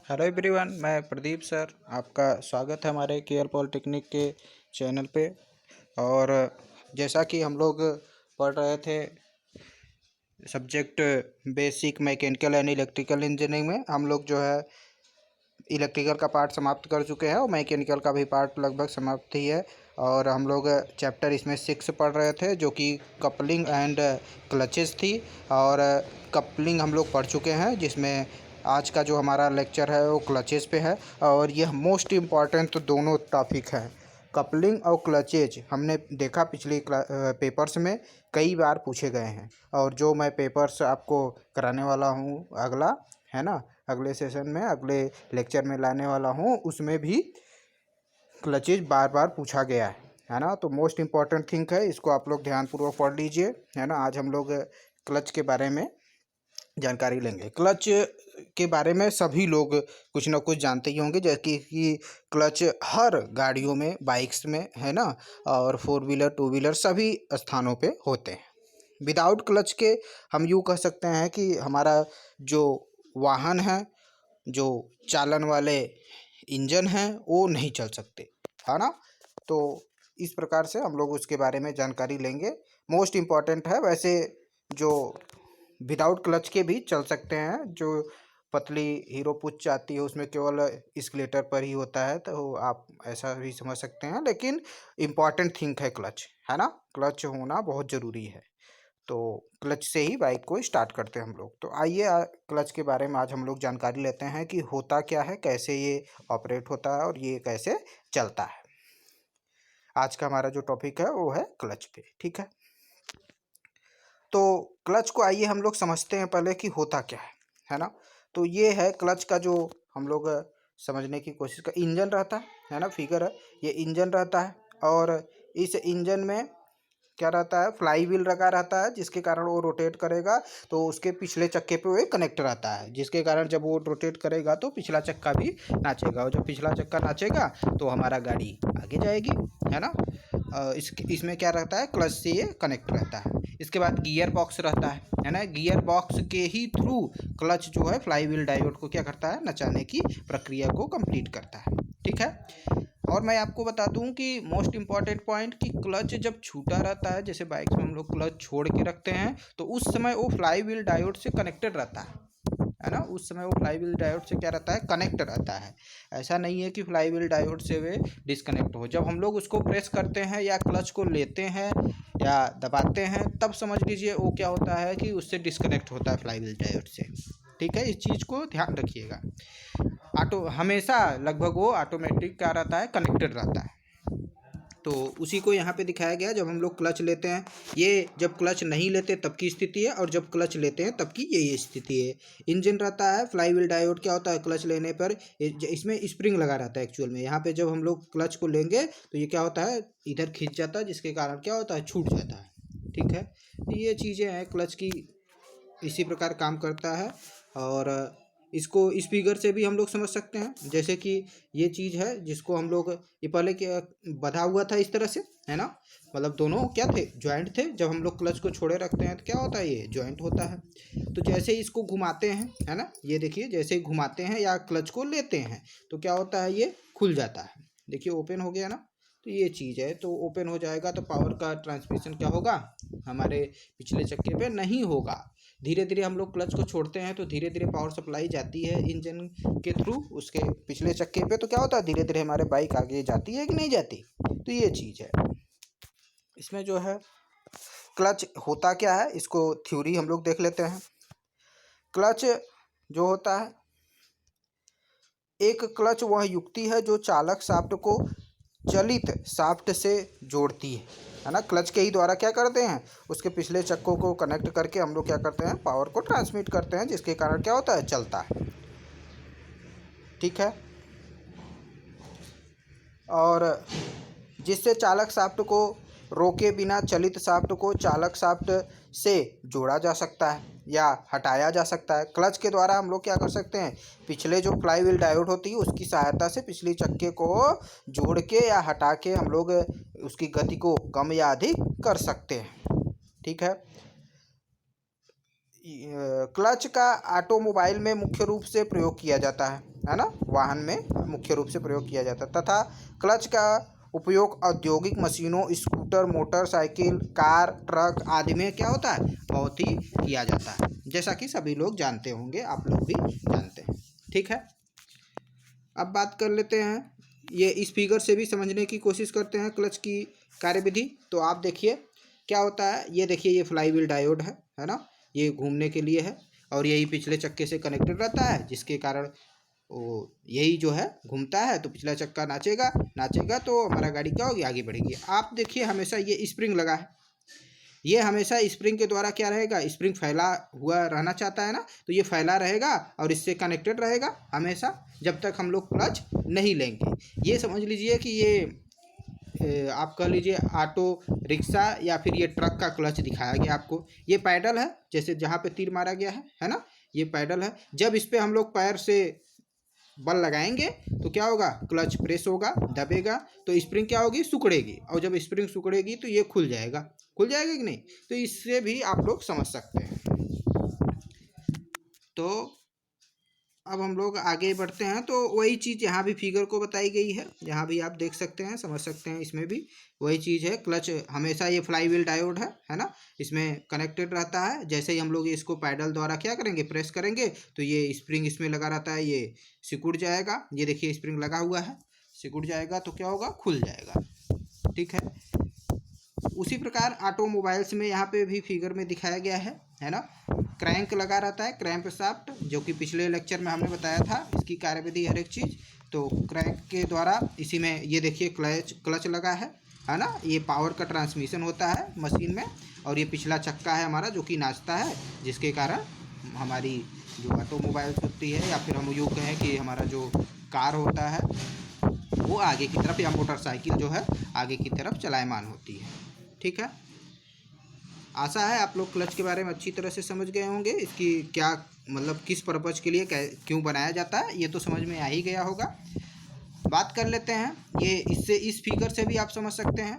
Hello everyone, मैं Pradeep sir. आपका स्वागत है हमारे केएल पॉलिटेक्निक के चैनल पे। और जैसा कि हम लोग पढ़ रहे थे subject basic mechanical and electrical engineering में, हम लोग जो है इलेक्ट्रिकल का पार्ट समाप्त कर चुके हैं और मैकेनिकल का भी पार्ट लगभग समाप्त ही है। और हम लोग चैप्टर इसमें 6 पढ़ रहे थे जो कि कपलिंग एंड क्लचेस थी। और कपलिंग हम लोग पढ़ चुके हैं, जिसमें आज का जो हमारा लेक्चर है वो क्लचेस पे है। और यह मोस्ट इम्पॉर्टेंट तो दोनों टॉपिक है, कपलिंग और क्लचेज। हमने देखा पिछली पेपर्स में कई बार पूछे गए हैं, और जो मैं पेपर्स आपको कराने वाला हूँ अगला, है ना, अगले सेशन में, अगले लेक्चर में लाने वाला हूँ, उसमें भी क्लचेज बार बार पूछा गया है ना। तो मोस्ट इम्पॉर्टेंट थिंग है, इसको आप लोग ध्यानपूर्वक पढ़ लीजिए, है ना। आज हम लोग क्लच के बारे में जानकारी लेंगे। क्लच के बारे में सभी लोग कुछ ना कुछ जानते ही होंगे, जैसे कि क्लच हर गाड़ियों में, बाइक्स में, है ना, और 4 व्हीलर 2 व्हीलर सभी स्थानों पे होते हैं। विदाउट क्लच के हम यूँ कह सकते हैं कि हमारा जो वाहन है, जो चालन वाले इंजन हैं, वो नहीं चल सकते, है ना। तो इस प्रकार से हम लोग उसके बारे में जानकारी लेंगे। मोस्ट इम्पॉर्टेंट है। वैसे जो विदाउट क्लच के भी चल सकते हैं, जो पतली हीरो पुच आती है उसमें केवल स्केलेटर पर ही होता है, तो आप ऐसा भी समझ सकते हैं। लेकिन इम्पॉर्टेंट थिंग है क्लच, है ना। क्लच होना बहुत ज़रूरी है। तो क्लच से ही बाइक को स्टार्ट करते हैं हम लोग। तो आइए क्लच के बारे में आज हम लोग जानकारी लेते हैं कि होता क्या है, कैसे ये ऑपरेट होता है और ये कैसे चलता है। आज का हमारा जो टॉपिक है वो है क्लच पे, ठीक है। तो क्लच को आइए हम लोग समझते हैं पहले कि होता क्या है ना। तो ये है क्लच का जो हम लोग समझने की कोशिश कर, इंजन रहता है ना, फिगर है, ये इंजन रहता है। और इस इंजन में क्या रहता है, फ्लाई व्हील लगा रहता है, जिसके कारण वो रोटेट करेगा तो उसके पिछले चक्के पे वो कनेक्ट रहता है, जिसके कारण जब वो रोटेट करेगा तो पिछला चक्का भी नाचेगा, और जब पिछला चक्का नाचेगा तो हमारा गाड़ी आगे जाएगी, है ना। इसमें क्या रहता है, क्लच से ये कनेक्ट रहता है। इसके बाद गियर बॉक्स रहता है ना। गियर बॉक्स के ही थ्रू क्लच जो है फ्लाई व्हील डायोड को क्या करता है, नचाने की प्रक्रिया को कंप्लीट करता है, ठीक है। और मैं आपको बता दूं कि मोस्ट इम्पॉर्टेंट पॉइंट कि क्लच जब छूटा रहता है, जैसे बाइक में हम लोग क्लच छोड़ के रखते हैं, तो उस समय वो फ्लाई व्हील डायोड से कनेक्टेड रहता है ना। उस समय वो फ्लाई व्हील डायोड से क्या रहता है, कनेक्ट रहता है। ऐसा नहीं है कि फ्लाई व्हील डायोड से वे डिस्कनेक्ट हो। जब हम लोग उसको प्रेस करते हैं या क्लच को लेते हैं या दबाते हैं, तब समझ लीजिए वो क्या होता है कि उससे डिस्कनेक्ट होता है फ्लाई व्हील डायोड से, ठीक है। इस चीज़ को ध्यान रखिएगा। हमेशा लगभग वो ऑटोमेटिक क्या रहता है, कनेक्टेड रहता है। तो उसी को यहाँ पे दिखाया गया। जब हम लोग क्लच लेते हैं, ये जब क्लच नहीं लेते तब की स्थिति है, और जब क्लच लेते हैं तब की ये स्थिति है। इंजन रहता है, फ्लाई व्हील डायोड क्या होता है, क्लच लेने पर इसमें स्प्रिंग लगा रहता है एक्चुअल में। यहाँ पे जब हम लोग क्लच को लेंगे तो ये क्या होता है, इधर खींच जाता है, जिसके कारण क्या होता है, छूट जाता है, ठीक है। ये चीज़ें हैं क्लच की, इसी प्रकार काम करता है। और इसको इस फिगर से भी हम लोग समझ सकते हैं, जैसे कि ये चीज़ है जिसको हम लोग, ये पहले क्या बंधा हुआ था इस तरह से, है ना, मतलब दोनों क्या थे, जॉइंट थे। जब हम लोग क्लच को छोड़े रखते हैं तो क्या होता है, ये जॉइंट होता है। तो जैसे ही इसको घुमाते हैं, है ना, ये देखिए, जैसे ही घुमाते हैं या क्लच को लेते हैं तो क्या होता है, ये खुल जाता है। देखिए ओपन हो गया ना। तो ये चीज़ है, तो ओपन हो जाएगा तो पावर का ट्रांसमिशन क्या होगा, हमारे पिछले चक्के पे नहीं होगा। धीरे धीरे हम लोग क्लच को छोड़ते हैं तो धीरे धीरे पावर सप्लाई जाती है इंजन के थ्रू उसके पिछले चक्के पे, तो क्या होता है, धीरे धीरे हमारे बाइक आगे जाती है कि नहीं जाती। तो ये चीज़ है। इसमें जो है क्लच होता क्या है, इसको थ्योरी हम लोग देख लेते हैं। क्लच जो होता है, एक क्लच वह युक्ति है जो चालक शाफ्ट को चलित शाफ्ट से जोड़ती है ना। क्लच के ही द्वारा क्या करते हैं, उसके पिछले चक्कों को कनेक्ट करके हम लोग क्या करते हैं, पावर को ट्रांसमिट करते हैं, जिसके कारण क्या होता है, चलता है, ठीक है। और जिससे चालक शाफ्ट को रोके बिना चलित शाफ्ट को चालक शाफ्ट से जोड़ा जा सकता है या हटाया जा सकता है। क्लच के द्वारा हम लोग क्या कर सकते हैं, पिछले जो फ्लाई व्हील डायोड होती है उसकी सहायता से पिछले चक्के को जोड़ के या हटा के हम लोग उसकी गति को कम या अधिक कर सकते हैं, ठीक है। क्लच का ऑटोमोबाइल में मुख्य रूप से प्रयोग किया जाता है। है ना, वाहन में मुख्य रूप से प्रयोग किया जाता है। तथा क्लच का उपयोग औद्योगिक मशीनों, स्कूटर, मोटरसाइकिल, कार, ट्रक आदि में क्या होता है, बहुत ही किया जाता है, जैसा कि सभी लोग जानते होंगे, आप लोग भी जानते हैं। ठीक है, अब बात कर लेते हैं, ये इस फिगर से भी समझने की कोशिश करते हैं क्लच की कार्यविधि। तो आप देखिए क्या होता है, ये देखिए ये फ्लाई व्हील डायोड है ना, ये घूमने के लिए है और यही पिछले चक्के से कनेक्टेड रहता है, जिसके कारण वो यही जो है घूमता है, तो पिछला चक्का नाचेगा नाचेगा तो हमारा गाड़ी क्या होगी, आगे बढ़ेगी। आप देखिए हमेशा ये स्प्रिंग लगा है, ये हमेशा स्प्रिंग के द्वारा क्या रहेगा, स्प्रिंग फैला हुआ रहना चाहता है ना, तो ये फैला रहेगा और इससे कनेक्टेड रहेगा हमेशा, जब तक हम लोग क्लच नहीं लेंगे। ये समझ लीजिए कि ये आप कह लीजिए ऑटो रिक्शा या फिर ये ट्रक का क्लच दिखाया गया आपको। ये पैडल है, जैसे जहाँ पे तीर मारा गया है ना, ये पैडल है। जब इस पर हम लोग पैर से बल लगाएंगे तो क्या होगा, क्लच प्रेस होगा, दबेगा तो स्प्रिंग क्या होगी, सिकुड़ेगी, और जब स्प्रिंग सिकुड़ेगी तो ये खुल जाएगा कि नहीं। तो इससे भी आप लोग समझ सकते हैं। तो अब हम लोग आगे बढ़ते हैं, तो वही चीज़ यहाँ भी फिगर को बताई गई है, यहाँ भी आप देख सकते हैं, समझ सकते हैं, इसमें भी वही चीज़ है। क्लच हमेशा ये फ्लाई व्हील डायोड है ना, इसमें कनेक्टेड रहता है। जैसे ही हम लोग इसको पैडल द्वारा क्या करेंगे, प्रेस करेंगे, तो ये स्प्रिंग इसमें लगा रहता है, ये सिकुड़ जाएगा। ये देखिए स्प्रिंग लगा हुआ है, सिकुड़ जाएगा तो क्या होगा, खुल जाएगा। ठीक है, उसी प्रकार ऑटोमोबाइल्स में यहाँ पे भी फिगर में दिखाया गया है ना। क्रैंक लगा रहता है, क्रैंप शाफ्ट, जो कि पिछले लेक्चर में हमने बताया था इसकी कार्यविधि हर एक चीज़। तो क्रैंक के द्वारा इसी में ये देखिए क्लच लगा है ना, ये पावर का ट्रांसमिशन होता है मशीन में, और ये पिछला चक्का है हमारा जो कि नाचता है, जिसके कारण हमारी जो ऑटोमोबाइल्स होती है, या फिर हम यूँ कहें कि हमारा जो कार होता है वो आगे की तरफ, या मोटरसाइकिल जो है आगे की तरफ चलायमान होती है। ठीक है, आशा है आप लोग क्लच के बारे में अच्छी तरह से समझ गए होंगे, इसकी क्या मतलब किस पर्पज़ के लिए क्यों बनाया जाता है, ये तो समझ में आ ही गया होगा। बात कर लेते हैं, ये इससे इस फिगर से भी आप समझ सकते हैं,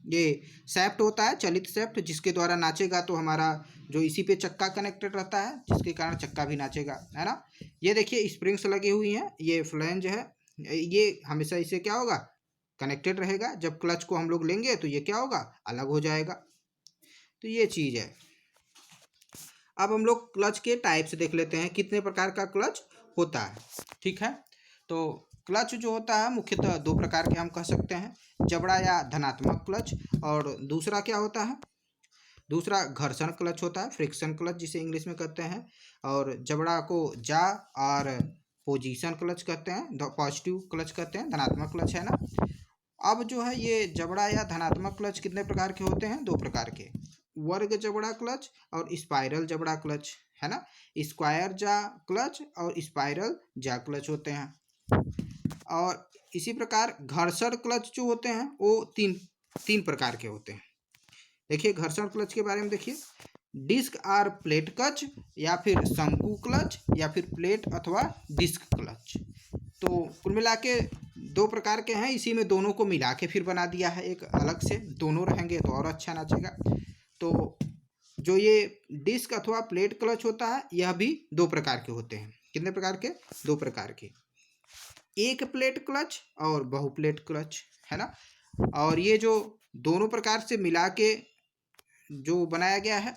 ये सैफ्ट होता है, चलित सैफ्ट, जिसके द्वारा नाचेगा तो हमारा जो इसी पे चक्का कनेक्टेड रहता है, जिसके कारण चक्का भी नाचेगा, है ना। ये देखिए स्प्रिंग्स लगी हुई हैं, ये फ्लैंज है, ये हमेशा इसे क्या होगा, कनेक्टेड रहेगा। जब क्लच को हम लोग लेंगे तो ये क्या होगा, अलग हो जाएगा। तो ये चीज़ है। अब हम लोग क्लच के टाइप्स देख लेते हैं, कितने प्रकार का क्लच होता है। ठीक है, तो क्लच जो होता है मुख्यतः दो प्रकार के हम कह सकते हैं, जबड़ा या धनात्मक क्लच, और दूसरा क्या होता है, दूसरा घर्षण क्लच होता है, फ्रिक्शन क्लच जिसे इंग्लिश में कहते हैं, और जबड़ा को जा और पोजीशन क्लच कहते हैं, पॉजिटिव क्लच कहते हैं, धनात्मक क्लच है ना। अब जो है ये जबड़ा या धनात्मक क्लच कितने प्रकार के होते हैं, दो प्रकार के, वर्ग जबड़ा क्लच और स्पाइरल जबड़ा क्लच, है ना। स्क्वायर जा क्लच और स्पाइरल जा क्लच होते हैं। और इसी प्रकार घर्षण क्लच जो होते हैं वो तीन प्रकार के होते हैं। देखिए घर्षण क्लच के बारे में देखिए, डिस्क आर प्लेट क्लच, या फिर शंकु क्लच, या फिर प्लेट अथवा डिस्क क्लच। तो कुल मिला के दो प्रकार के हैं, इसी में दोनों को मिला के फिर बना दिया है एक अलग से, दोनों रहेंगे तो और अच्छा नाचेगा। तो जो ये डिस्क अथवा प्लेट क्लच होता है, यह भी दो प्रकार के होते हैं। कितने प्रकार के, दो प्रकार के, एक प्लेट क्लच और बहुप्लेट क्लच, है ना। और ये जो दोनों प्रकार से मिला के जो बनाया गया है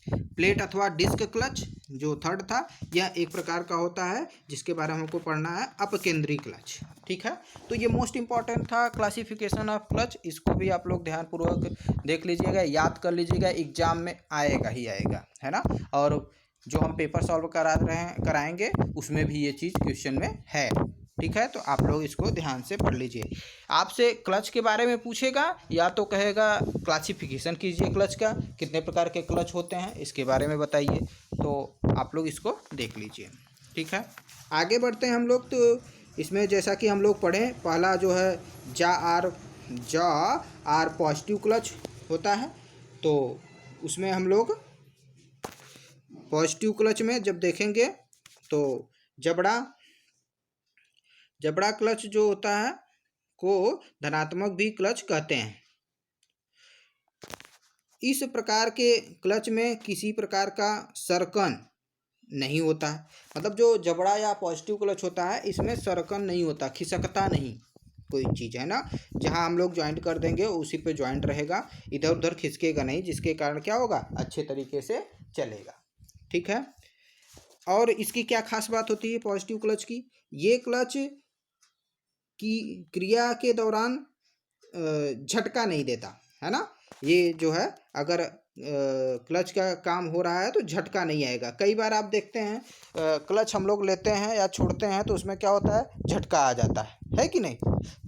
प्लेट अथवा डिस्क क्लच, जो थर्ड था, यह एक प्रकार का होता है जिसके बारे में हमको पढ़ना है, अपकेंद्री क्लच। ठीक है, तो ये मोस्ट इंपॉर्टेंट था क्लासिफिकेशन ऑफ क्लच, इसको भी आप लोग ध्यानपूर्वक देख लीजिएगा, याद कर लीजिएगा, एग्जाम में आएगा ही आएगा, है ना। और जो हम पेपर सॉल्व कराएंगे उसमें भी ये चीज़ क्वेश्चन में है। ठीक है, तो आप लोग इसको ध्यान से पढ़ लीजिए। आपसे क्लच के बारे में पूछेगा, या तो कहेगा क्लासिफिकेशन कीजिए क्लच का, कितने प्रकार के क्लच होते हैं इसके बारे में बताइए, तो आप लोग इसको देख लीजिए। ठीक है, आगे बढ़ते हैं हम लोग। तो इसमें जैसा कि हम लोग पढ़ें, पहला जो है जा आर पॉजिटिव क्लच होता है। तो उसमें हम लोग पॉजिटिव क्लच में जब देखेंगे तो जबड़ा क्लच जो होता है को धनात्मक भी क्लच कहते हैं। इस प्रकार के क्लच में किसी प्रकार का सर्कन नहीं होता है। मतलब जो जबड़ा या पॉजिटिव क्लच होता है इसमें सरकन नहीं होता, खिसकता नहीं कोई चीज़, है ना। जहाँ हम लोग ज्वाइंट कर देंगे उसी पे ज्वाइंट रहेगा, इधर उधर खिसकेगा नहीं, जिसके कारण क्या होगा, अच्छे तरीके से चलेगा। ठीक है। और इसकी क्या खास बात होती है पॉजिटिव क्लच की, ये क्लच की क्रिया के दौरान झटका नहीं देता, है ना। ये जो है अगर क्लच का काम हो रहा है तो झटका नहीं आएगा। कई बार आप देखते हैं क्लच हम लोग लेते हैं या छोड़ते हैं तो उसमें क्या होता है, झटका आ जाता है कि नहीं।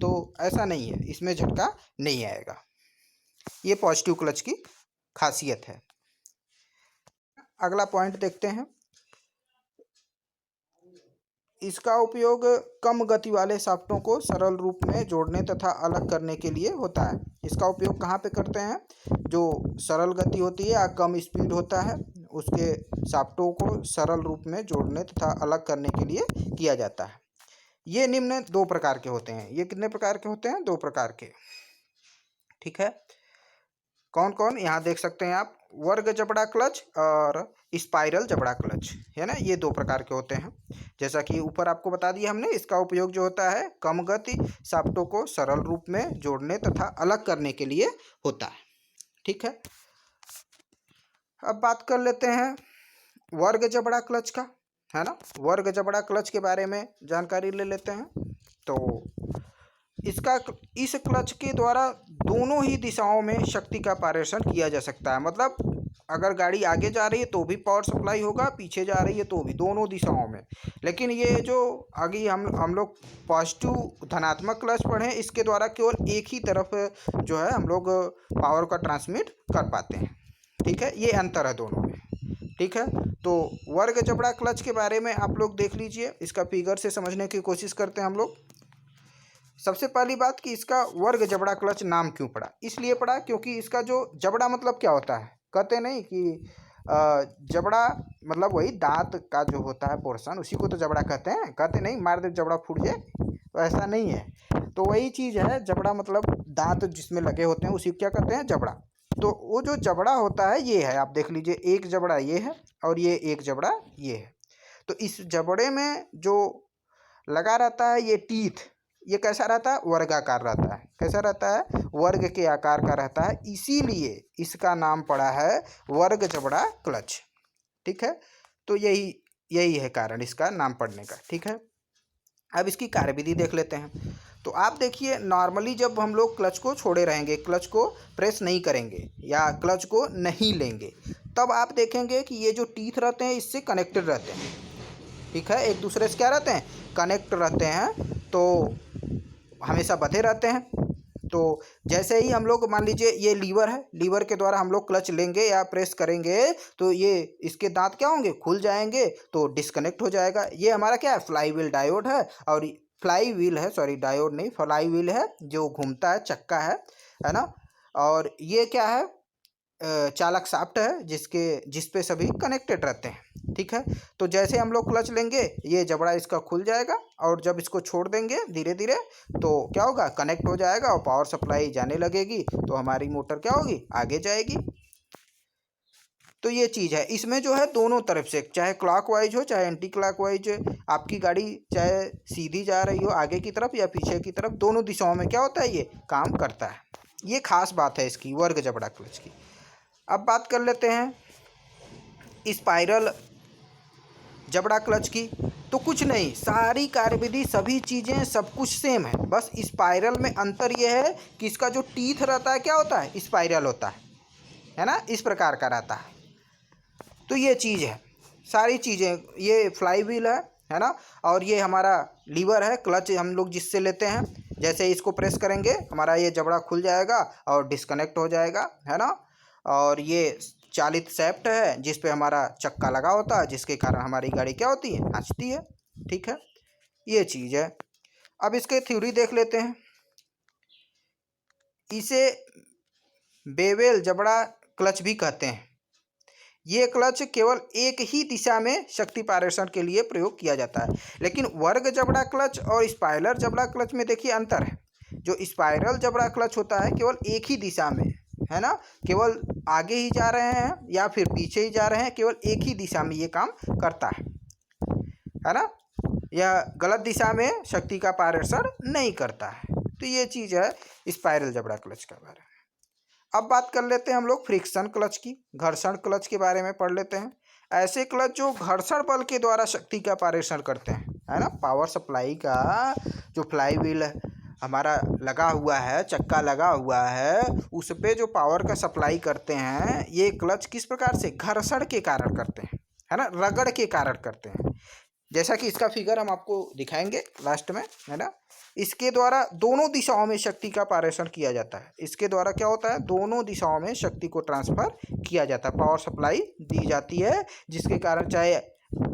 तो ऐसा नहीं है, इसमें झटका नहीं आएगा। ये पॉजिटिव क्लच की खासियत है। अगला पॉइंट देखते हैं। इसका उपयोग कम गति वाले शाफ्टों को सरल रूप में जोड़ने तथा अलग करने के लिए होता है। इसका उपयोग कहाँ पे करते हैं, जो सरल गति होती है या कम स्पीड होता है उसके शाफ्टों को सरल रूप में जोड़ने तथा अलग करने के लिए किया जाता है। ये निम्न दो प्रकार के होते हैं। ये कितने प्रकार के होते हैं, दो प्रकार के। ठीक है। कौन कौन, यहाँ देख सकते हैं आप, वर्ग जबड़ा क्लच और स्पाइरल जबड़ा क्लच, है ना। ये दो प्रकार के होते हैं। जैसा कि ऊपर आपको बता दिया हमने, इसका उपयोग जो होता है कम गति शाफ्टों को सरल रूप में जोड़ने तथा अलग करने के लिए होता है। ठीक है। अब बात कर लेते हैं वर्ग जबड़ा क्लच का, है ना। वर्ग जबड़ा क्लच के बारे में जानकारी ले लेते हैं। तो इस क्लच के द्वारा दोनों ही दिशाओं में शक्ति का पारेषण किया जा सकता है। मतलब अगर गाड़ी आगे जा रही है तो भी पावर सप्लाई होगा, पीछे जा रही है तो भी, दोनों दिशाओं में। लेकिन ये जो आगे हम लोग पॉजिटिव धनात्मक क्लच पढ़े, इसके द्वारा केवल एक ही तरफ जो है हम लोग पावर का ट्रांसमिट कर पाते हैं। ठीक है, ये अंतर है दोनों में। ठीक है। तो वर्ग जबड़ा क्लच के बारे में आप लोग देख लीजिए, इसका फिगर से समझने की कोशिश करते हैं हम लोग। सबसे पहली बात कि इसका वर्ग जबड़ा क्लच नाम क्यों पड़ा, इसलिए पड़ा क्योंकि इसका जो जबड़ा मतलब क्या होता है, कहते नहीं कि जबड़ा मतलब वही दांत का जो होता है पोर्शन, उसी को तो जबड़ा कहते हैं। कहते नहीं मार दे जबड़ा फूट जाए, तो ऐसा नहीं है। तो वही चीज़ है, जबड़ा मतलब दांत जिसमें लगे होते हैं उसी को क्या कहते हैं, जबड़ा। तो वो जो जबड़ा होता है ये है, आप देख लीजिए, एक जबड़ा ये है और ये एक जबड़ा ये है। तो इस जबड़े में जो लगा रहता है ये टीथ, ये कैसा रहता है, वर्गाकार रहता है। कैसा रहता है, वर्ग के आकार का रहता है, इसीलिए इसका नाम पड़ा है वर्ग जबड़ा क्लच। ठीक है। तो यही है कारण इसका नाम पड़ने का। ठीक है। अब इसकी कार्यविधि देख लेते हैं। तो आप देखिए, नॉर्मली जब हम लोग क्लच को छोड़े रहेंगे, क्लच को प्रेस नहीं करेंगे या क्लच को नहीं लेंगे, तब आप देखेंगे कि ये जो टीथ रहते हैं इससे कनेक्टेड रहते हैं। ठीक है, एक दूसरे से क्या रहते हैं, कनेक्ट रहते हैं, तो हमेशा बंधे रहते हैं। तो जैसे ही हम लोग मान लीजिए ये लीवर है, लीवर के द्वारा हम लोग क्लच लेंगे या प्रेस करेंगे तो ये इसके दांत क्या होंगे, खुल जाएंगे, तो डिस्कनेक्ट हो जाएगा। ये हमारा क्या है, फ्लाई व्हील डायोड है। और फ्लाई व्हील है, सॉरी डायोड नहीं, फ्लाई व्हील है जो घूमता है, चक्का है ना। और ये क्या है, चालक शाफ्ट है जिस पे सभी कनेक्टेड रहते हैं। ठीक है। तो जैसे हम लोग क्लच लेंगे ये जबड़ा इसका खुल जाएगा, और जब इसको छोड़ देंगे धीरे धीरे तो क्या होगा, कनेक्ट हो जाएगा और पावर सप्लाई जाने लगेगी, तो हमारी मोटर क्या होगी, आगे जाएगी। तो ये चीज़ है, इसमें जो है दोनों तरफ से, चाहे क्लॉकवाइज हो चाहे एंटी क्लॉकवाइज, आपकी गाड़ी चाहे सीधी जा रही हो आगे की तरफ या पीछे की तरफ, दोनों दिशाओं में क्या होता है, ये काम करता है। ये खास बात है इसकी वर्ग जबड़ा क्लच की। अब बात कर लेते हैं स्पाइरल जबड़ा क्लच की। तो कुछ नहीं, सारी कार्यविधि, सभी चीज़ें, सब कुछ सेम है, बस स्पाइरल में अंतर यह है कि इसका जो टीथ रहता है क्या होता है, स्पाइरल होता है ना, इस प्रकार का रहता है। तो ये चीज़ है, सारी चीज़ें, ये फ्लाई व्हील है ना, और ये हमारा लीवर है, क्लच हम लोग जिससे लेते हैं। जैसे इसको प्रेस करेंगे हमारा ये जबड़ा खुल जाएगा और डिस्कनेक्ट हो जाएगा, है ना। और ये चालित शाफ्ट है जिस पे हमारा चक्का लगा होता है, जिसके कारण हमारी गाड़ी क्या होती है, नाचती है। ठीक है, ये चीज़ है। अब इसके थ्योरी देख लेते हैं। इसे बेवेल जबड़ा क्लच भी कहते हैं। ये क्लच केवल एक ही दिशा में शक्ति पारेषण के लिए प्रयोग किया जाता है। लेकिन वर्ग जबड़ा क्लच और स्पाइरल जबड़ा क्लच में देखिए अंतर है। जो स्पाइरल जबड़ा क्लच होता है केवल एक ही दिशा में, है ना, केवल आगे ही जा रहे हैं या फिर पीछे ही जा रहे हैं, केवल एक ही दिशा में ये काम करता है ना। यह गलत दिशा में शक्ति का पारेषण नहीं करता है। तो ये चीज़ है स्पाइरल जबड़ा क्लच के बारे में। अब बात कर लेते हैं हम लोग फ्रिक्शन क्लच की, घर्षण क्लच के बारे में पढ़ लेते हैं। ऐसे क्लच जो घर्षण बल के द्वारा शक्ति का पारेषण करते हैं, है ना। पावर सप्लाई का जो फ्लाई व्हील हमारा लगा हुआ है, चक्का लगा हुआ है, उस पे जो पावर का सप्लाई करते हैं, ये क्लच किस प्रकार से घर्षण के कारण करते हैं, है ना, रगड़ के कारण करते हैं। जैसा कि इसका फिगर हम आपको दिखाएंगे लास्ट में, है ना। इसके द्वारा दोनों दिशाओं में शक्ति का पारेषण किया जाता है। इसके द्वारा क्या होता है, दोनों दिशाओं में शक्ति को ट्रांसफर किया जाता है, पावर सप्लाई दी जाती है, जिसके कारण चाहे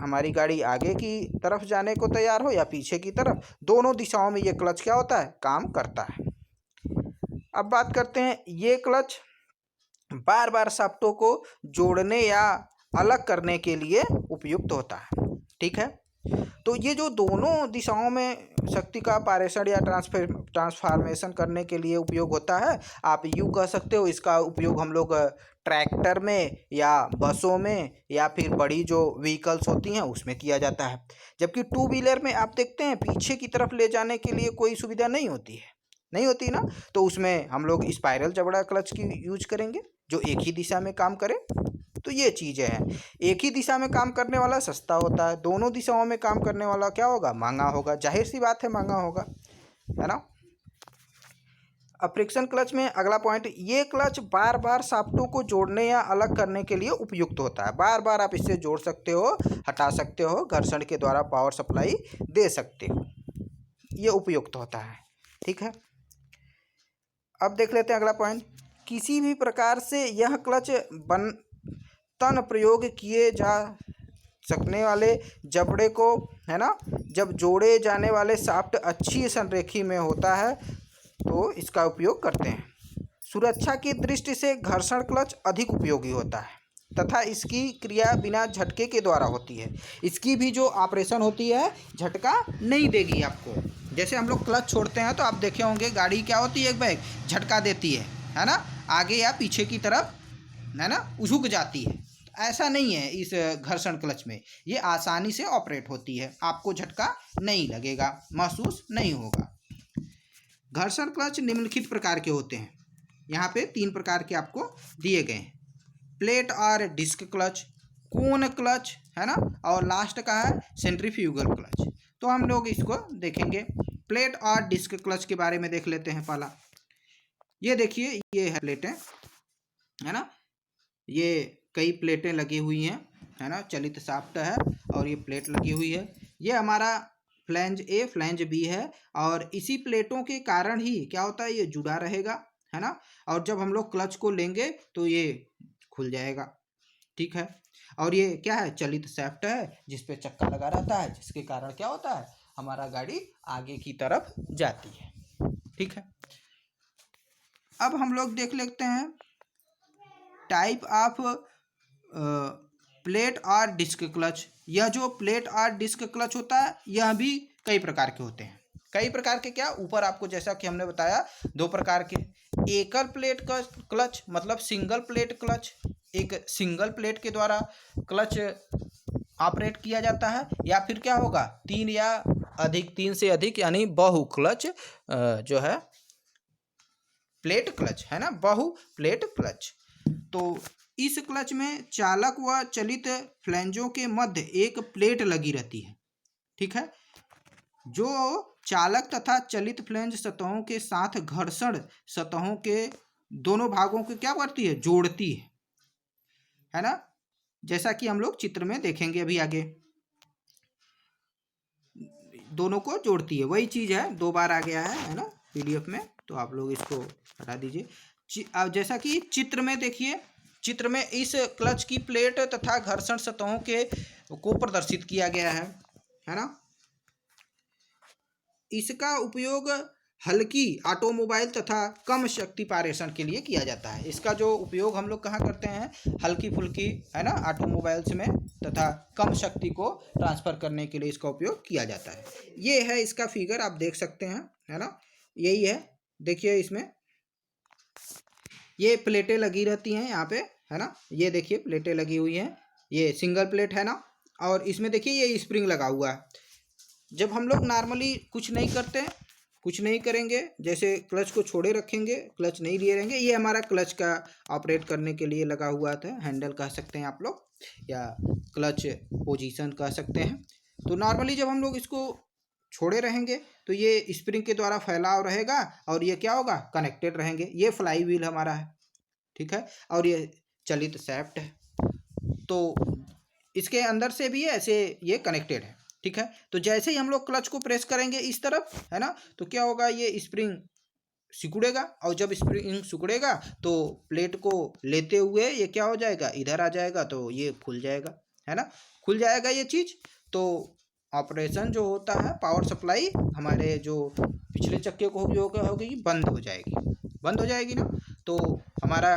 हमारी गाड़ी आगे की तरफ जाने को तैयार हो या पीछे की तरफ, दोनों दिशाओं में ये क्लच क्या होता है, काम करता है। अब बात करते हैं, ये क्लच बार बार शाफ्टों को जोड़ने या अलग करने के लिए उपयुक्त होता है। ठीक है, तो ये जो दोनों दिशाओं में शक्ति का पारेषण या ट्रांसफॉर्मेशन करने के लिए उपयोग होता है, आप यूँ कह सकते हो इसका उपयोग हम लोग ट्रैक्टर में या बसों में या फिर बड़ी जो व्हीकल्स होती हैं उसमें किया जाता है। जबकि टू व्हीलर में आप देखते हैं पीछे की तरफ ले जाने के लिए कोई सुविधा नहीं होती ना, तो उसमें हम लोग स्पाइरल जबड़ा क्लच की यूज करेंगे जो एक ही दिशा में काम करे। तो ये चीज़ें हैं, एक ही दिशा में काम करने वाला सस्ता होता है, दोनों दिशाओं में काम करने वाला क्या होगा, महंगा होगा। जाहिर सी बात है महंगा होगा, है ना। अब फ्रिक्शन क्लच में अगला पॉइंट, ये क्लच बार बार शाफ्टों को जोड़ने या अलग करने के लिए उपयुक्त होता है। बार बार आप इससे जोड़ सकते हो, हटा सकते हो, घर्षण के द्वारा पावर सप्लाई दे सकते हो, ये उपयुक्त होता है। ठीक है, अब देख लेते हैं अगला पॉइंट, किसी भी प्रकार से यह क्लच तन प्रयोग किए जा सकने वाले जबड़े को, है ना, जब जोड़े जाने वाले शाफ्ट अच्छी संरेखी में होता है तो इसका उपयोग करते हैं। सुरक्षा की दृष्टि से घर्षण क्लच अधिक उपयोगी होता है तथा इसकी क्रिया बिना झटके के द्वारा होती है। इसकी भी जो ऑपरेशन होती है झटका नहीं देगी आपको। जैसे हम लोग क्लच छोड़ते हैं तो आप देखे होंगे गाड़ी क्या होती है, एक बैग झटका देती है ना, आगे या पीछे की तरफ, है ना, झुक जाती है। ऐसा नहीं है इस घर्षण क्लच में, ये आसानी से ऑपरेट होती है, आपको झटका नहीं लगेगा, महसूस नहीं होगा। घर्षण क्लच निम्नलिखित प्रकार के होते हैं, यहाँ पे 3 प्रकार के आपको दिए गए हैं, प्लेट और डिस्क क्लच, कोन क्लच, है ना, और लास्ट का है सेंट्रीफ्यूगल क्लच। तो हम लोग इसको देखेंगे। प्लेट और डिस्क क्लच के बारे में देख लेते हैं। पहला ये देखिए, ये है प्लेटें, है ना, ये कई प्लेटें लगी हुई हैं, है ना, चलित शाफ्ट है और ये प्लेट लगी हुई है। ये हमारा फ्लैंज ए फ्लैंज बी है और इसी प्लेटों के कारण ही क्या होता है, ये जुड़ा रहेगा, है ना, और जब हम लोग क्लच को लेंगे तो ये खुल जाएगा। ठीक है, और ये क्या है, चलित शाफ्ट है जिस पे चक्का लगा रहता है, जिसके कारण क्या होता है, हमारा गाड़ी आगे की तरफ जाती है। ठीक है, अब हम लोग देख लेते हैं टाइप ऑफ प्लेट और डिस्क क्लच। यह जो प्लेट और डिस्क क्लच होता है यह भी कई प्रकार के होते हैं। कई प्रकार के क्या, ऊपर आपको जैसा कि हमने बताया 2 प्रकार के, एकल प्लेट का क्लच मतलब सिंगल प्लेट क्लच, एक सिंगल प्लेट के द्वारा क्लच ऑपरेट किया जाता है, या फिर क्या होगा 3 या अधिक, 3 से अधिक यानी बहु क्लच जो है प्लेट क्लच, है ना, बहु प्लेट क्लच। तो इस क्लच में चालक व चलित फ्लैंजों के मध्य एक प्लेट लगी रहती है। ठीक है, जो चालक तथा चलित फ्लैंज सतहों के साथ घर्षण सतहों के दोनों भागों को क्या करती है, जोड़ती है ना, जैसा कि हम लोग चित्र में देखेंगे अभी आगे, दोनों को जोड़ती है। वही चीज़ है, 2 बार आ गया है ना PDF में, तो आप लोग इसको हटा दीजिए। अब जैसा कि चित्र में देखिए, चित्र में इस क्लच की प्लेट तथा घर्षण सतहों के को प्रदर्शित किया गया है ना। इसका उपयोग हल्की ऑटोमोबाइल तथा कम शक्ति पारेषण के लिए किया जाता है। इसका जो उपयोग हम लोग कहाँ करते हैं, हल्की फुल्की, है ना, ऑटोमोबाइल्स में तथा कम शक्ति को ट्रांसफ़र करने के लिए इसका उपयोग किया जाता है। ये है इसका फिगर, आप देख सकते हैं, है ना, यही है, देखिए इसमें ये प्लेटें लगी रहती हैं यहाँ पे, है ना, ये देखिए प्लेटें लगी हुई हैं, ये सिंगल प्लेट है ना, और इसमें देखिए ये स्प्रिंग लगा हुआ है। जब हम लोग नॉर्मली कुछ नहीं करते, कुछ नहीं करेंगे, जैसे क्लच को छोड़े रखेंगे, क्लच नहीं लिए रहेंगे, ये हमारा क्लच का ऑपरेट करने के लिए लगा हुआ था, हैंडल कह सकते हैं आप लोग, या क्लच पोजीशन कह सकते हैं। तो नॉर्मली जब हम लोग इसको छोड़े रहेंगे तो ये स्प्रिंग के द्वारा फैलाव रहेगा और ये क्या होगा, कनेक्टेड रहेंगे। ये फ्लाई व्हील हमारा है, ठीक है, और ये चलित शाफ्ट है, तो इसके अंदर से भी ऐसे ये कनेक्टेड है, ठीक है। तो जैसे ही हम लोग क्लच को प्रेस करेंगे इस तरफ, है ना, तो क्या होगा, ये स्प्रिंग सिकुड़ेगा, और जब स्प्रिंग सिकुड़ेगा तो प्लेट को लेते हुए ये क्या हो जाएगा, इधर आ जाएगा, तो ये खुल जाएगा, है ना, खुल जाएगा ये चीज़। तो ऑपरेशन जो होता है, पावर सप्लाई हमारे जो पिछले चक्के को जो होगी बंद हो जाएगी, बंद हो जाएगी ना, तो हमारा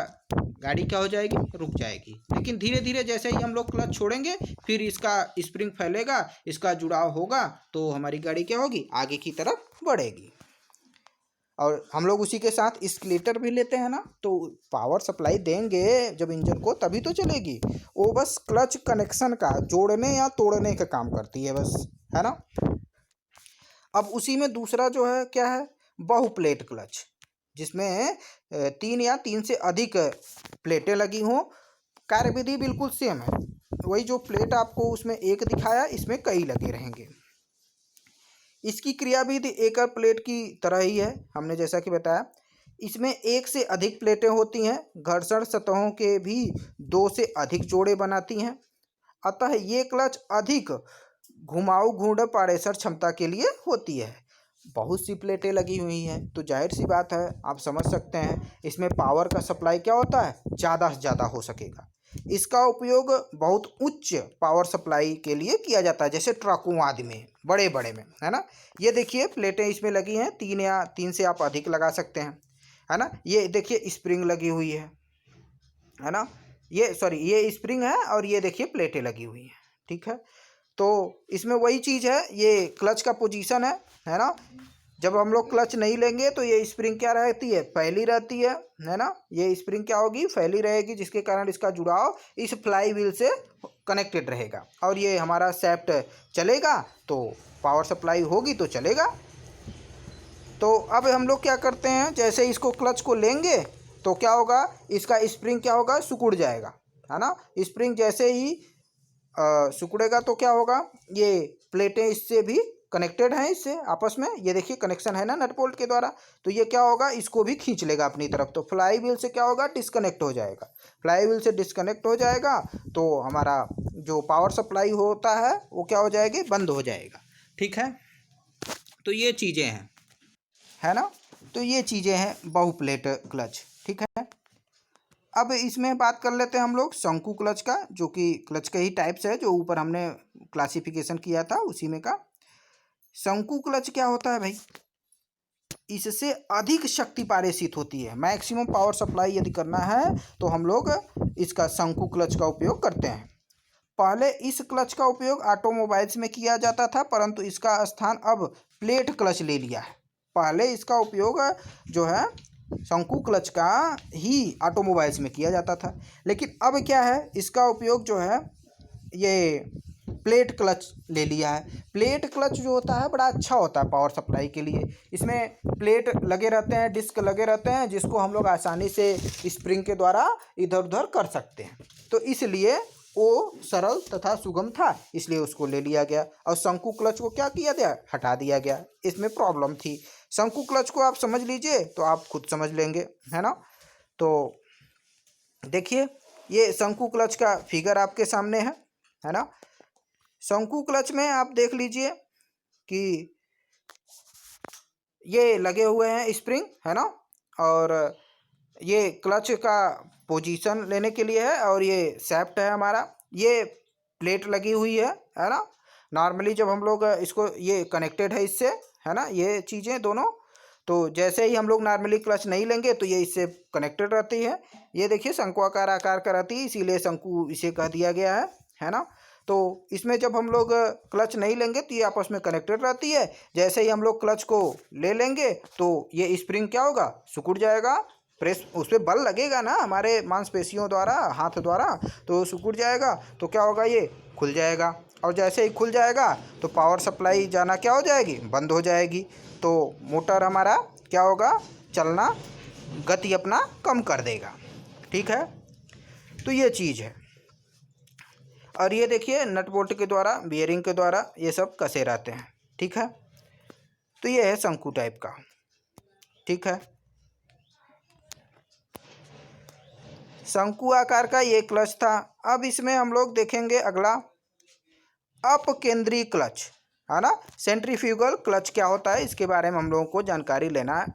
गाड़ी क्या हो जाएगी, रुक जाएगी। लेकिन धीरे धीरे जैसे ही हम लोग क्लच छोड़ेंगे फिर इसका स्प्रिंग फैलेगा, इसका जुड़ाव होगा, तो हमारी गाड़ी क्या होगी, आगे की तरफ बढ़ेगी। और हम लोग उसी के साथ स्केलेटर भी लेते हैं ना, तो पावर सप्लाई देंगे जब इंजन को तभी तो चलेगी। वो बस क्लच कनेक्शन का जोड़ने या तोड़ने का काम करती है बस, है ना। अब उसी में दूसरा जो है क्या है, बहुप्लेट क्लच, जिसमें 3 या 3 से अधिक प्लेटें लगी हों। कार्यविधि बिल्कुल सेम है, वही जो प्लेट आपको उसमें एक दिखाया, इसमें कई लगे रहेंगे। इसकी क्रियाविधि एक प्लेट की तरह ही है, हमने जैसा कि बताया। इसमें एक से अधिक प्लेटें होती हैं, घर्षण सतहों के भी 2 से अधिक जोड़े बनाती हैं, अतः ये क्लच अधिक घुमाऊ घूर्णन क्षमता के लिए होती है। बहुत सी प्लेटें लगी हुई हैं तो जाहिर सी बात है, आप समझ सकते हैं इसमें पावर का सप्लाई क्या होता है, ज़्यादा से ज़्यादा हो सकेगा। इसका उपयोग बहुत उच्च पावर सप्लाई के लिए किया जाता है, जैसे ट्रकों आदि में, बड़े बड़े में, है ना। ये देखिए प्लेटें इसमें लगी हैं, 3 या 3 से आप अधिक लगा सकते हैं, है ना। ये देखिए स्प्रिंग लगी हुई है ना, ये सॉरी ये स्प्रिंग है और ये देखिए प्लेटें लगी हुई हैं, ठीक है। तो इसमें वही चीज़ है, ये क्लच का पोजीशन है ना। जब हम लोग क्लच नहीं लेंगे तो ये स्प्रिंग क्या रहती है, फैली रहती है ना। ये स्प्रिंग क्या होगी, फैली रहेगी, जिसके कारण इसका जुड़ाव इस फ्लाई व्हील से कनेक्टेड रहेगा, और ये हमारा शाफ्ट चलेगा तो पावर सप्लाई होगी तो चलेगा। तो अब हम लोग क्या करते हैं, जैसे इसको क्लच को लेंगे तो क्या होगा, इसका स्प्रिंग क्या होगा, सिकुड़ जाएगा, है ना। स्प्रिंग जैसे ही सिकुड़ेगा तो क्या होगा, ये प्लेटें इससे भी कनेक्टेड हैं, इससे आपस में, ये देखिए कनेक्शन है ना नट बोल्ट के द्वारा, तो ये क्या होगा, इसको भी खींच लेगा अपनी तरफ, तो फ्लाई व्हील से क्या होगा, डिस्कनेक्ट हो जाएगा। फ्लाई व्हील से डिस्कनेक्ट हो जाएगा तो हमारा जो पावर सप्लाई होता है वो क्या हो जाएगी, बंद हो जाएगा, ठीक है। तो ये चीज़ें हैं, है ना, तो ये चीज़ें हैं बहुप्लेट क्लच, ठीक है। अब इसमें बात कर लेते हैं हम लोग शंकु क्लच का, जो कि क्लच के ही टाइप्स है, जो ऊपर हमने क्लासिफिकेशन किया था उसी में का। शंकु क्लच क्या होता है भाई, इससे अधिक शक्ति पारेषित होती है। मैक्सिमम पावर सप्लाई यदि करना है तो हम लोग इसका शंकु क्लच का उपयोग करते हैं। पहले इस क्लच का उपयोग ऑटोमोबाइल्स में किया जाता था, परंतु इसका स्थान अब प्लेट क्लच ले लिया है। पहले इसका उपयोग जो है शंकु क्लच का ही ऑटोमोबाइल्स में किया जाता था, लेकिन अब क्या है, इसका उपयोग जो है ये प्लेट क्लच ले लिया है। प्लेट क्लच जो होता है बड़ा अच्छा होता है पावर सप्लाई के लिए। इसमें प्लेट लगे रहते हैं, डिस्क लगे रहते हैं, जिसको हम लोग आसानी से स्प्रिंग के द्वारा इधर उधर कर सकते हैं, तो इसलिए वो सरल तथा सुगम था, इसलिए उसको ले लिया गया। और शंकु क्लच को क्या किया गया, हटा दिया गया, इसमें प्रॉब्लम थी। शंकु क्लच को आप समझ लीजिए तो आप खुद समझ लेंगे, है ना। तो देखिए ये शंकु क्लच का फिगर आपके सामने है ना। शंकु क्लच में आप देख लीजिए कि ये लगे हुए हैं स्प्रिंग, है ना, और ये क्लच का पोजीशन लेने के लिए है, और ये शाफ्ट है हमारा, ये प्लेट लगी हुई है ना। नॉर्मली जब हम लोग इसको, ये कनेक्टेड है इससे, है ना, ये चीज़ें दोनों, तो जैसे ही हम लोग नॉर्मली क्लच नहीं लेंगे तो ये इससे कनेक्टेड रहती है। ये देखिए शंकुआकार आकार का रहती है, इसीलिए शंकु इसे कह दिया गया है ना। तो इसमें जब हम लोग क्लच नहीं लेंगे तो ये आपस में कनेक्टेड रहती है। जैसे ही हम लोग क्लच को ले लेंगे तो ये स्प्रिंग क्या होगा, सिकुड़ जाएगा, प्रेस उस पर बल लगेगा ना हमारे मांसपेशियों द्वारा, हाथ द्वारा, तो सिकुड़ जाएगा। तो क्या होगा, ये खुल जाएगा। और जैसे ही खुल जाएगा तो पावर सप्लाई जाना क्या हो जाएगी, बंद हो जाएगी। तो मोटर हमारा क्या होगा, चलना, गति अपना कम कर देगा। ठीक है, तो ये चीज़ है। और ये देखिए नट बोल्ट के द्वारा, बियरिंग के द्वारा ये सब कसे रहते हैं। ठीक है, तो ये है शंकु टाइप का। ठीक है, शंकु आकार का ये क्लच था। अब इसमें हम लोग देखेंगे अगला अपकेंद्री क्लच, है ना। सेंट्रीफ्यूगल क्लच क्या होता है, इसके बारे में हम लोगों को जानकारी लेना है।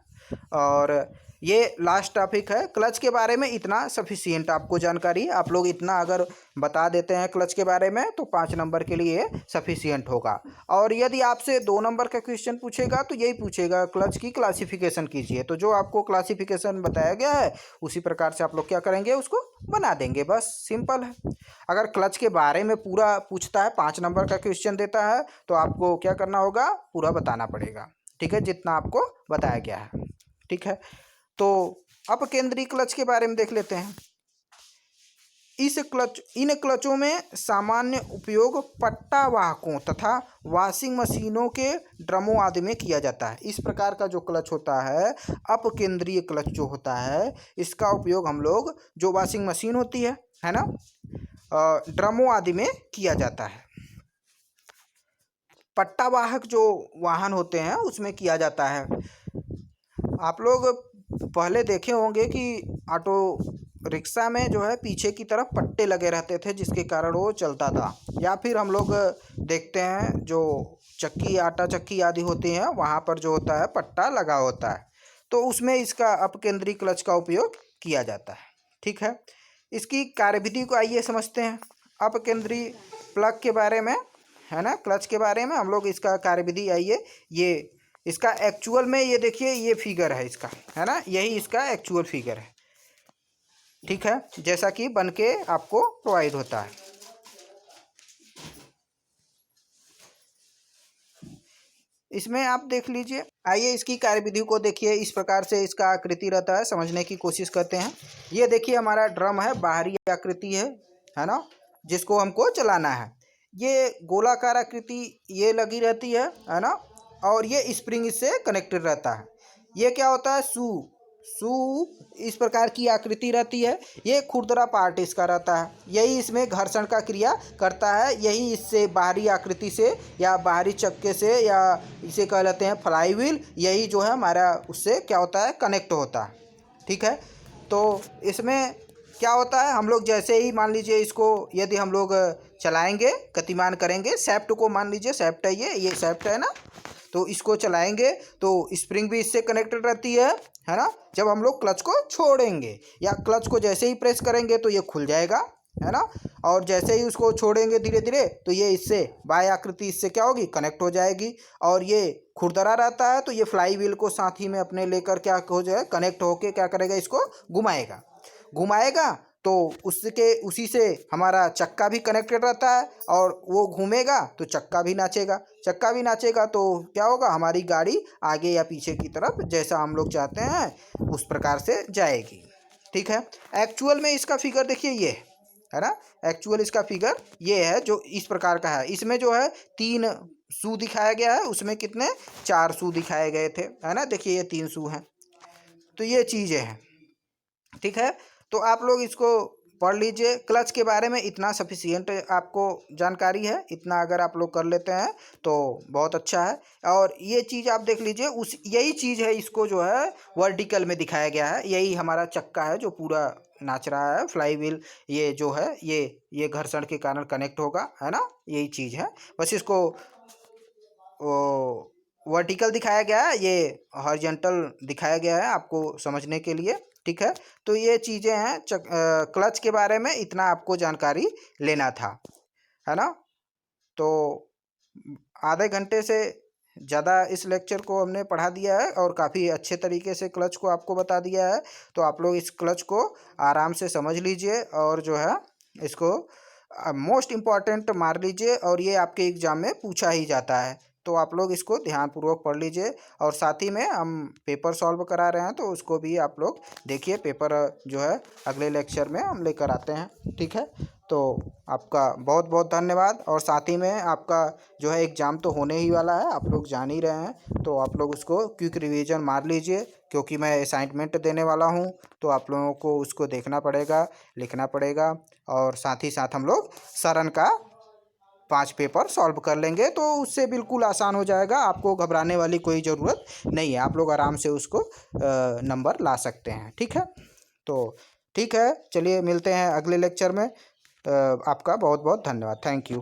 और ये लास्ट टॉपिक है। क्लच के बारे में इतना सफिशिएंट आपको जानकारी, आप लोग इतना अगर बता देते हैं क्लच के बारे में तो 5 नंबर के लिए सफिशिएंट होगा। और यदि आपसे 2 नंबर का क्वेश्चन पूछेगा तो यही पूछेगा, क्लच की क्लासिफिकेशन कीजिए। तो जो आपको क्लासिफिकेशन बताया गया है उसी प्रकार से आप लोग क्या करेंगे, उसको बना देंगे, बस सिंपल है। अगर क्लच के बारे में पूरा पूछता है, 5 नंबर का क्वेश्चन देता है, तो आपको क्या करना होगा, पूरा बताना पड़ेगा। ठीक है, जितना आपको बताया गया है। ठीक है, तो अपकेंद्री क्लच के बारे में देख लेते हैं। इन क्लचों में सामान्य उपयोग पट्टा वाहकों तथा वॉशिंग मशीनों के ड्रमों आदि में किया जाता है। इस प्रकार का जो क्लच होता है, अपकेंद्रीय क्लच जो होता है, इसका उपयोग हम लोग जो वॉशिंग मशीन होती है ना, ड्रमों आदि में किया जाता है। पट्टा वाहक जो वाहन होते हैं उसमें किया जाता है। आप लोग पहले देखे होंगे कि ऑटो रिक्शा में जो है पीछे की तरफ पट्टे लगे रहते थे, जिसके कारण वो चलता था। या फिर हम लोग देखते हैं जो चक्की, आटा चक्की आदि होती हैं, वहाँ पर जो होता है पट्टा लगा होता है, तो उसमें इसका अपकेंद्री क्लच का उपयोग किया जाता है। ठीक है, इसकी कार्यविधि को आइए समझते हैं। अपकेंद्री प्लग के बारे में, है ना, क्लच के बारे में हम लोग इसका कार्यविधि आइए, ये इसका एक्चुअल में ये देखिए, ये फिगर है इसका, है ना, यही इसका एक्चुअल फिगर है। ठीक है, जैसा कि बन के आपको प्रोवाइड होता है। इसमें आप देख लीजिए, आइए इसकी कार्यविधि को देखिए। इस प्रकार से इसका आकृति रहता है, समझने की कोशिश करते हैं। ये देखिए हमारा ड्रम है, बाहरी आकृति है ना, जिसको हमको चलाना है। ये गोलाकार आकृति ये लगी रहती है ना, और ये स्प्रिंग इससे कनेक्टेड रहता है। ये क्या होता है, शू इस प्रकार की आकृति रहती है। ये खुरदरा पार्ट इसका रहता है, यही इसमें घर्षण का क्रिया करता है। यही इससे बाहरी आकृति से या बाहरी चक्के से, या इसे कह लेते हैं फ्लाईव्हील, यही जो है हमारा उससे क्या होता है, कनेक्ट होता है। ठीक है, तो इसमें क्या होता है, हम लोग जैसे ही मान लीजिए इसको यदि हम लोग चलाएंगे, गतिमान करेंगे, सैफ्ट को मान लीजिए, सैफ्ट है ये सैफ्ट है ना, तो इसको चलाएंगे तो स्प्रिंग भी इससे कनेक्टेड रहती है ना। जब हम लोग क्लच को छोड़ेंगे या क्लच को जैसे ही प्रेस करेंगे तो ये खुल जाएगा, है ना। और जैसे ही उसको छोड़ेंगे धीरे धीरे तो ये इससे बाह्य आकृति इससे क्या होगी, कनेक्ट हो जाएगी। और ये खुरदरा रहता है, तो ये फ्लाई व्हील को साथ ही में अपने लेकर क्या हो जाए, कनेक्ट होके क्या करेगा, इसको घुमाएगा तो उसी से हमारा चक्का भी कनेक्टेड रहता है, और वो घूमेगा तो चक्का भी नाचेगा तो क्या होगा, हमारी गाड़ी आगे या पीछे की तरफ जैसा हम लोग चाहते हैं उस प्रकार से जाएगी। ठीक है, एक्चुअल में इसका फिगर देखिए, ये है ना, एक्चुअल इसका फिगर ये है जो इस प्रकार का है। इसमें जो है 3 शू दिखाया गया है, उसमें कितने 4 शू दिखाए गए थे, है ना। देखिए ये 3 शू हैं, तो ये चीज़ें हैं। ठीक है, तो आप लोग इसको पढ़ लीजिए। क्लच के बारे में इतना सफिशिएंट आपको जानकारी है, इतना अगर आप लोग कर लेते हैं तो बहुत अच्छा है। और ये चीज़ आप देख लीजिए, यही चीज़ है, इसको जो है वर्टिकल में दिखाया गया है। यही हमारा चक्का है जो पूरा नाच रहा है, फ्लाई व्हील ये जो है ये घर्षण के कारण कनेक्ट होगा, है ना, यही चीज़ है। बस इसको वर्टिकल दिखाया गया है, ये हॉरिजॉन्टल दिखाया गया है आपको समझने के लिए। ठीक है, तो ये चीज़ें हैं, क्लच के बारे में इतना आपको जानकारी लेना था, है ना। तो आधे घंटे से ज़्यादा इस लेक्चर को हमने पढ़ा दिया है और काफ़ी अच्छे तरीके से क्लच को आपको बता दिया है। तो आप लोग इस क्लच को आराम से समझ लीजिए और जो है इसको मोस्ट इम्पॉर्टेंट मार लीजिए, और ये आपके एग्ज़ाम में पूछा ही जाता है। तो आप लोग इसको ध्यानपूर्वक पढ़ लीजिए। और साथ ही में हम पेपर सॉल्व करा रहे हैं, तो उसको भी आप लोग देखिए। पेपर जो है अगले लेक्चर में हम लेकर आते हैं, ठीक है। तो आपका बहुत बहुत धन्यवाद। और साथ ही में आपका जो है एग्ज़ाम तो होने ही वाला है, आप लोग जान ही रहे हैं। तो आप लोग उसको क्विक रिवीजन मार लीजिए, क्योंकि मैं असाइनमेंट देने वाला हूँ। तो आप लोगों को उसको देखना पड़ेगा, लिखना पड़ेगा। और साथ ही साथ हम लोग सरन का 5 पेपर सॉल्व कर लेंगे, तो उससे बिल्कुल आसान हो जाएगा। आपको घबराने वाली कोई ज़रूरत नहीं है, आप लोग आराम से उसको नंबर ला सकते हैं, ठीक है। तो ठीक है, चलिए मिलते हैं अगले लेक्चर में। आपका बहुत बहुत धन्यवाद। Thank you.